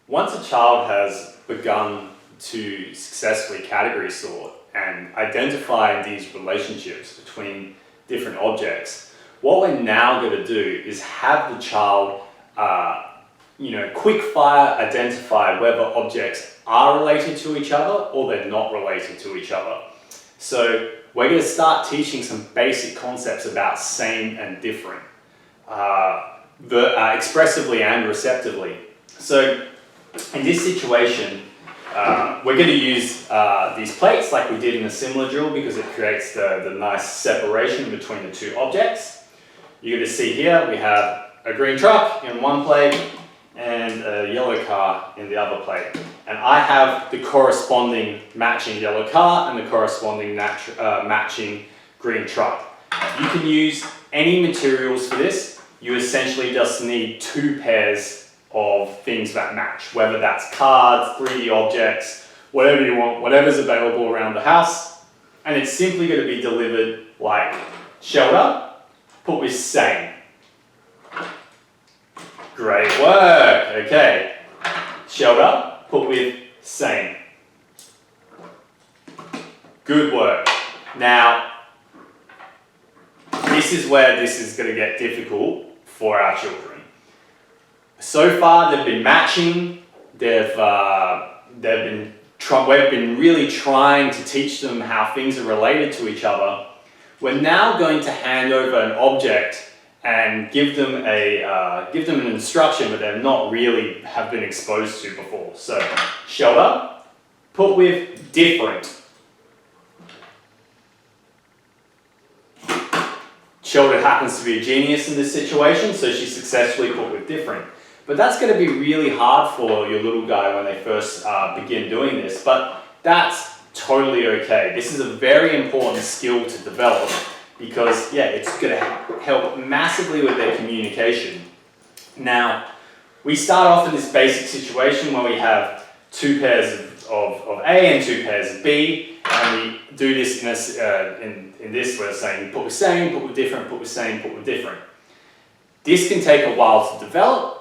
Once a child has begun to successfully category sort and identify these relationships between different objects, what we're now going to do is have the child quick fire identify whether objects are related to each other or they're not related to each other. So we're going to start teaching some basic concepts about same and different, expressively and receptively. So in this situation, we're going to use these plates like we did in a similar drill because it creates the nice separation between the two objects. You're going to see here we have a green truck in one plate and a yellow car in the other plate. And I have the corresponding matching yellow car and the corresponding matching green truck. You can use any materials for this. You essentially just need two pairs of things that match, whether that's cards, 3D objects, whatever you want, whatever's available around the house. And it's simply going to be delivered like shelter, put with same. Great work, okay. Shelter, put with same. Good work. Now, this is where this is going to get difficult for our children. So far, they've been matching. We've been really trying to teach them how things are related to each other. We're now going to hand over an object and give them an instruction that they've not really have been exposed to before. So, shelter, put with different. Shelter happens to be a genius in this situation, so she successfully put with different. But that's going to be really hard for your little guy when they first begin doing this, but that's totally okay. This is a very important skill to develop because, yeah, it's going to help massively with their communication. Now, we start off in this basic situation where we have two pairs of A and two pairs of B, and we do this in this we're saying put with same, put with different, put with same, put with different. This can take a while to develop.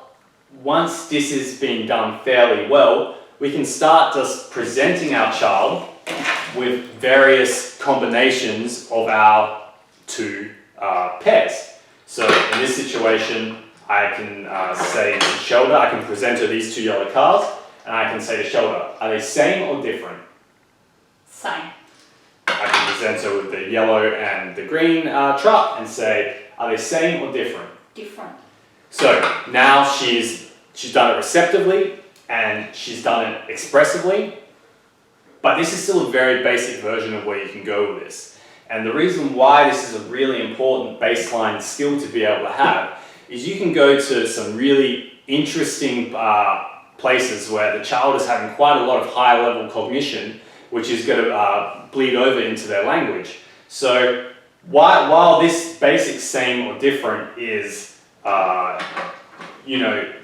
Once this is being done fairly well, we can start just presenting our child with various combinations of our two pairs. So in this situation, I can say to shoulder, I can present her these two yellow cars, and I can say to shoulder, are they same or different? Same. I can present her with the yellow and the green truck and say, are they same or different? Different. So now she's done it receptively and she's done it expressively, but this is still a very basic version of where you can go with this. And the reason why this is a really important baseline skill to be able to have is you can go to some really interesting places where the child is having quite a lot of high level cognition, which is going to bleed over into their language. So while this basic same or different is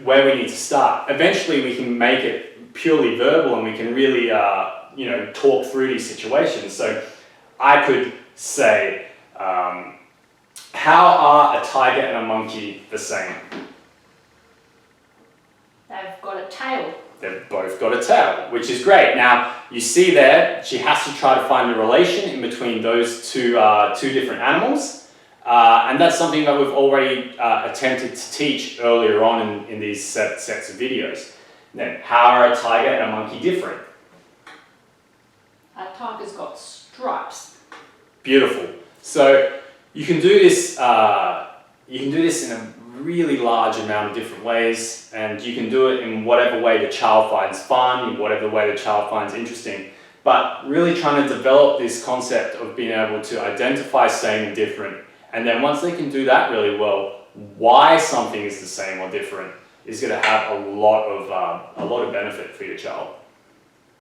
where we need to start, eventually we can make it purely verbal and we can really talk through these situations. So I could say, how are a tiger and a monkey the same? They've got a tail. They've both got a tail, which is great. Now, you see there, she has to try to find a relation in between those two different animals. And that's something that we've already attempted to teach earlier on in these sets of videos. Then, how are a tiger and a monkey different? A tiger's got stripes. Beautiful. So you can do this. In a really large amount of different ways, and you can do it in whatever way the child finds fun, whatever way the child finds interesting. But really trying to develop this concept of being able to identify same and different, and then once they can do that really well, why something is the same or different is going to have a lot of benefit for your child.